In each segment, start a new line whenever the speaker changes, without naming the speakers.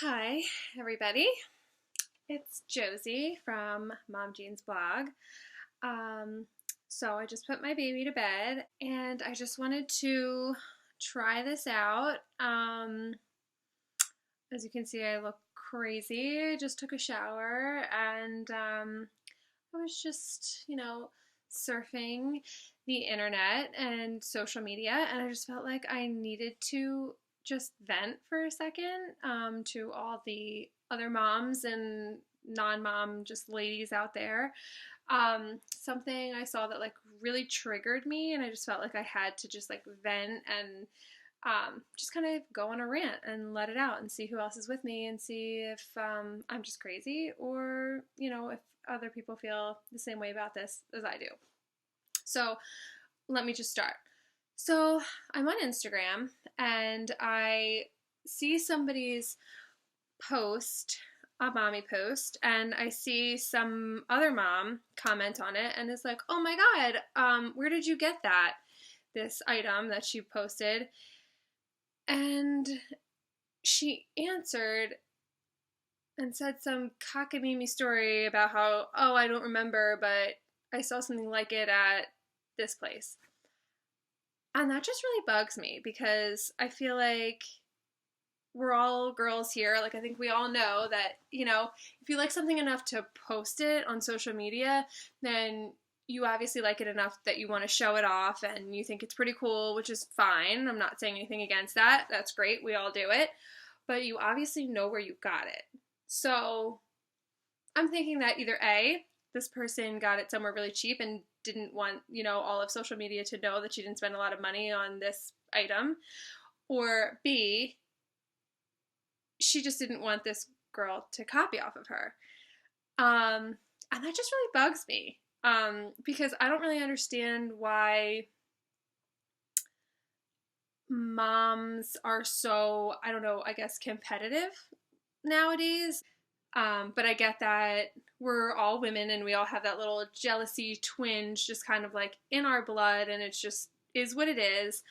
Hi, everybody. It's Josie from MomJeans blog. Um, so I just put my baby to bed and I just wanted to try this out. As you can see, I look crazy. I just took a shower and I was just, surfing the internet and social media, and I just felt like I needed to just vent for a second to all the other moms and non-mom just ladies out there. Something I saw that like really triggered me, and I just felt like I had to just like vent and just kind of go on a rant and let it out and see who else is with me and see if I'm just crazy or, if other people feel the same way about this as I do. So let me just start. So I'm on Instagram and I see somebody's post, a mommy post, and I see some other mom comment on it and is like, oh my God, where did you get that? This item that she posted. And she answered and said some cockamamie story about how, oh, I don't remember, but I saw something like it at this place. And that just really bugs me because I feel like we're all girls here. Like, I think we all know that, if you like something enough to post it on social media, then you obviously like it enough that you want to show it off and you think it's pretty cool, which is fine. I'm not saying anything against that. That's great. We all do it. But you obviously know where you got it. So I'm thinking that either A, this person got it somewhere really cheap and didn't want, all of social media to know that she didn't spend a lot of money on this item, or B, she just didn't want this girl to copy off of her. And that just really bugs me because I don't really understand why moms are so, I don't know, I guess competitive nowadays. But I get that we're all women and we all have that little jealousy twinge just kind of like in our blood, and it's just is what it is.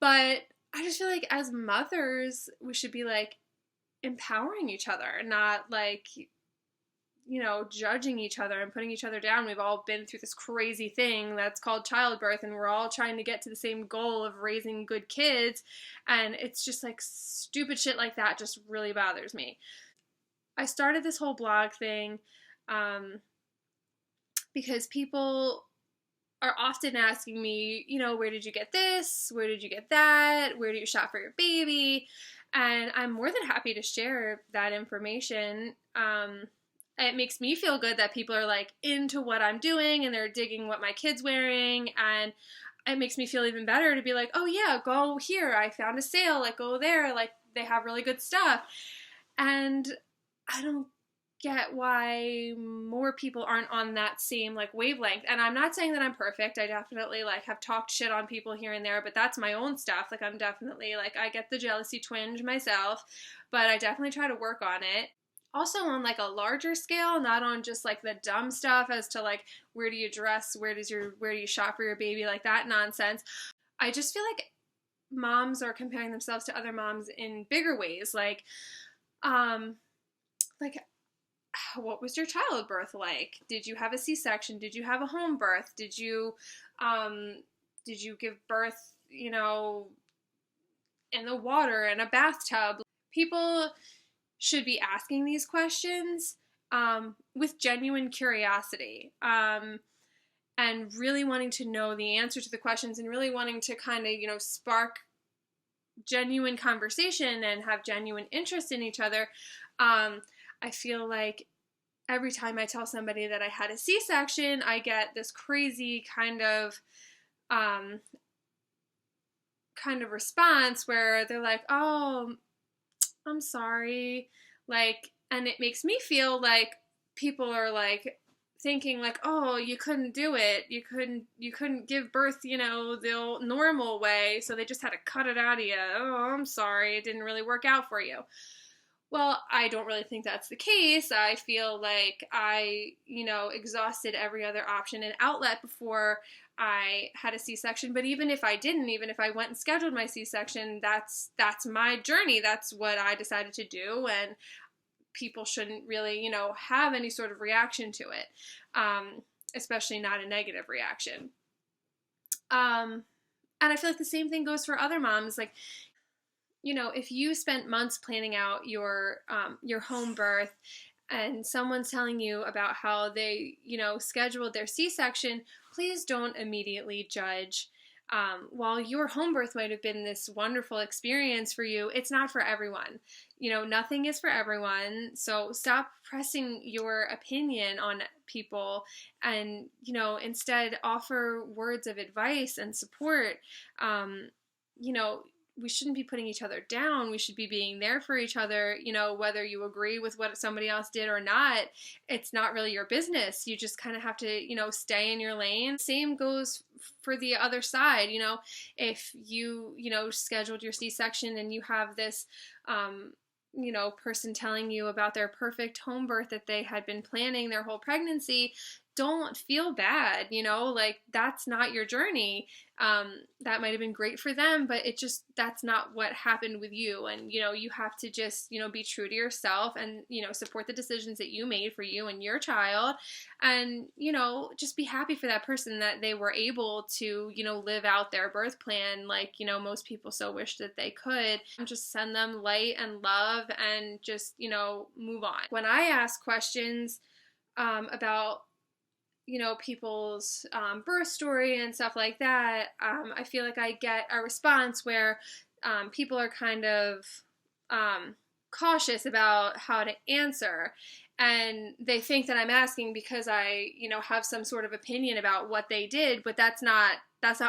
But I just feel like as mothers, we should be like empowering each other, not like, judging each other and putting each other down. We've all been through this crazy thing that's called childbirth, and we're all trying to get to the same goal of raising good kids. And it's just like stupid shit like that just really bothers me. I started this whole blog thing because people are often asking me, where did you get this? Where did you get that? Where do you shop for your baby? And I'm more than happy to share that information. It makes me feel good that people are like into what I'm doing and they're digging what my kid's wearing, and it makes me feel even better to be like, oh yeah, go here, I found a sale, like go there, like they have really good stuff. And I don't get why more people aren't on that same like wavelength. And I'm not saying that I'm perfect. I definitely like have talked shit on people here and there, but that's my own stuff. Like I'm definitely like I get the jealousy twinge myself, but I definitely try to work on it. Also on like a larger scale, not on just like the dumb stuff as to like where do you dress, where do you shop for your baby, like that nonsense. I just feel like moms are comparing themselves to other moms in bigger ways, like what was your childbirth like? Did you have a C-section? Did you have a home birth? Did you give birth, in the water in a bathtub? People should be asking these questions with genuine curiosity and really wanting to know the answer to the questions and really wanting to kind of, spark genuine conversation and have genuine interest in each other. I feel like every time I tell somebody that I had a C-section, I get this crazy kind of response where they're like, "Oh, I'm sorry," like, and it makes me feel like people are like thinking like, "Oh, you couldn't do it. You couldn't give birth, the normal way, so they just had to cut it out of you. Oh, I'm sorry. It didn't really work out for you." Well, I don't really think that's the case. I feel like I, exhausted every other option and outlet before I had a C-section. But even if I didn't, even if I went and scheduled my C-section, that's my journey. That's what I decided to do, and people shouldn't really, have any sort of reaction to it, especially not a negative reaction. And I feel like the same thing goes for other moms. Like, if you spent months planning out your home birth, and someone's telling you about how they, scheduled their C-section, please don't immediately judge. While your home birth might have been this wonderful experience for you, it's not for everyone. Nothing is for everyone. So stop pressing your opinion on people, and, instead offer words of advice and support. We shouldn't be putting each other down. We should be being there for each other. Whether you agree with what somebody else did or not, it's not really your business. You just kind of have to, stay in your lane. Same goes for the other side. If you, scheduled your C-section and you have this, person telling you about their perfect home birth that they had been planning their whole pregnancy, don't feel bad, like that's not your journey. That might have been great for them, but that's not what happened with you. And, you have to just, be true to yourself and, support the decisions that you made for you and your child. And, just be happy for that person that they were able to, live out their birth plan like, most people so wish that they could. And just send them light and love and just, move on. When I ask questions about people's birth story and stuff like that, I feel like I get a response where people are kind of cautious about how to answer, and they think that I'm asking because I, have some sort of opinion about what they did, but that's not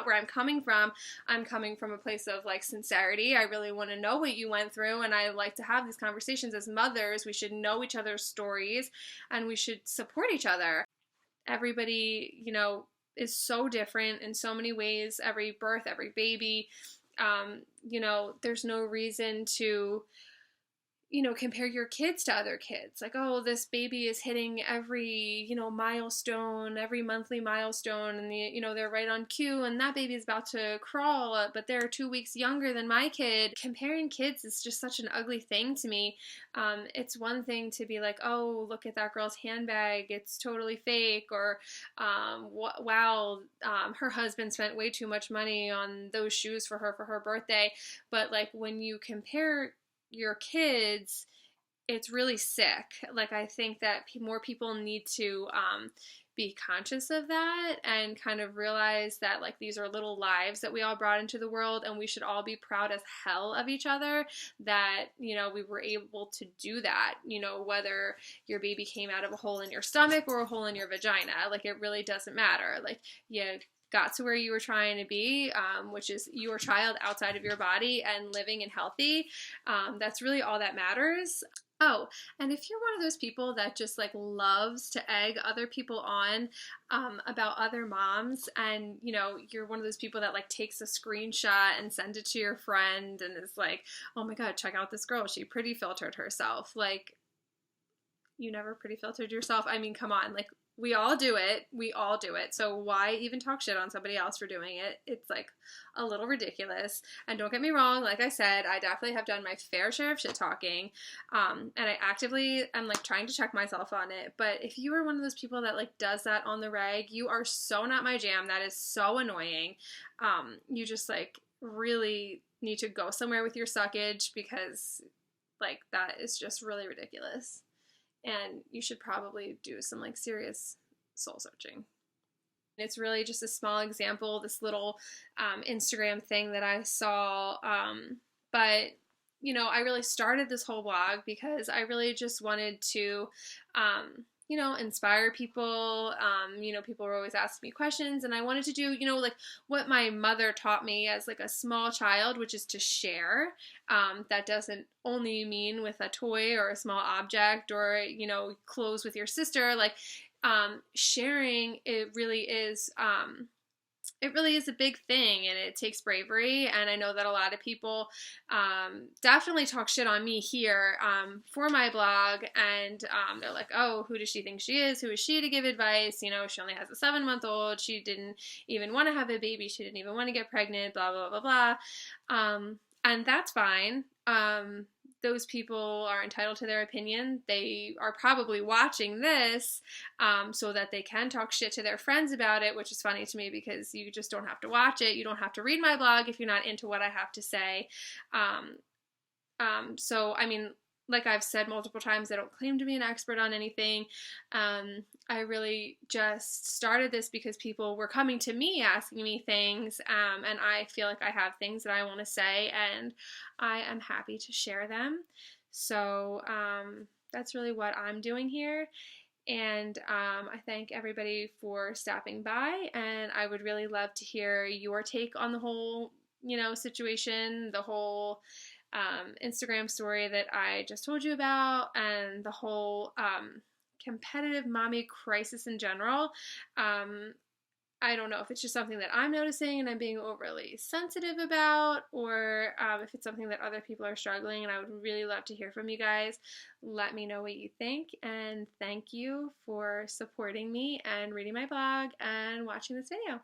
where I'm coming from. I'm coming from a place of like sincerity. I really want to know what you went through, and I like to have these conversations as mothers. We should know each other's stories, and we should support each other. Everybody, is so different in so many ways. Every birth, every baby, there's no reason to, compare your kids to other kids. Like, oh, this baby is hitting every, milestone, every monthly milestone, and they're right on cue, and that baby is about to crawl, but they're 2 weeks younger than my kid. Comparing kids is just such an ugly thing to me. It's one thing to be like, oh, look at that girl's handbag, it's totally fake, or wow, her husband spent way too much money on those shoes for her birthday. But like, when you compare your kids, it's really sick. Like, I think that more people need to be conscious of that and kind of realize that like these are little lives that we all brought into the world, and we should all be proud as hell of each other that, we were able to do that, whether your baby came out of a hole in your stomach or a hole in your vagina. Like, it really doesn't matter. Like, you got to where you were trying to be, which is your child outside of your body and living and healthy. That's really all that matters. Oh, and if you're one of those people that just like loves to egg other people on about other moms, and you're one of those people that like takes a screenshot and sends it to your friend and is like, oh my god, check out this girl, she pretty filtered herself. Like, you never pretty filtered yourself. I mean, come on, like, we all do it. So why even talk shit on somebody else for doing it? It's like a little ridiculous. And don't get me wrong, like I said, I definitely have done my fair share of shit talking. And I actively am like trying to check myself on it. But if you are one of those people that like does that on the reg, you are so not my jam. That is so annoying. You just like really need to go somewhere with your suckage, because like that is just really ridiculous. And you should probably do some like serious soul searching. It's really just a small example, this little Instagram thing that I saw. But, I really started this whole blog because I really just wanted to, inspire people. People were always asking me questions, and I wanted to do, like what my mother taught me as like a small child, which is to share. That doesn't only mean with a toy or a small object or, clothes with your sister. Like, sharing, it really is, it really is a big thing, and it takes bravery. And I know that a lot of people definitely talk shit on me here for my blog, and they're like, oh, who does she think she is? Who is she to give advice? You know, she only has a 7-month-old. She didn't even want to have a baby. She didn't even want to get pregnant, blah, blah, blah, blah. And that's fine. Those people are entitled to their opinion. They are probably watching this so that they can talk shit to their friends about it, which is funny to me because you just don't have to watch it. You don't have to read my blog if you're not into what I have to say. So, I mean, like I've said multiple times, I don't claim to be an expert on anything. I really just started this because people were coming to me asking me things, and I feel like I have things that I want to say, and I am happy to share them. So that's really what I'm doing here. And I thank everybody for stopping by, and I would really love to hear your take on the whole, situation, the whole Instagram story that I just told you about, and the whole competitive mommy crisis in general. I don't know if it's just something that I'm noticing and I'm being overly sensitive about, or if it's something that other people are struggling, and I would really love to hear from you guys. Let me know what you think, and thank you for supporting me and reading my blog and watching this video.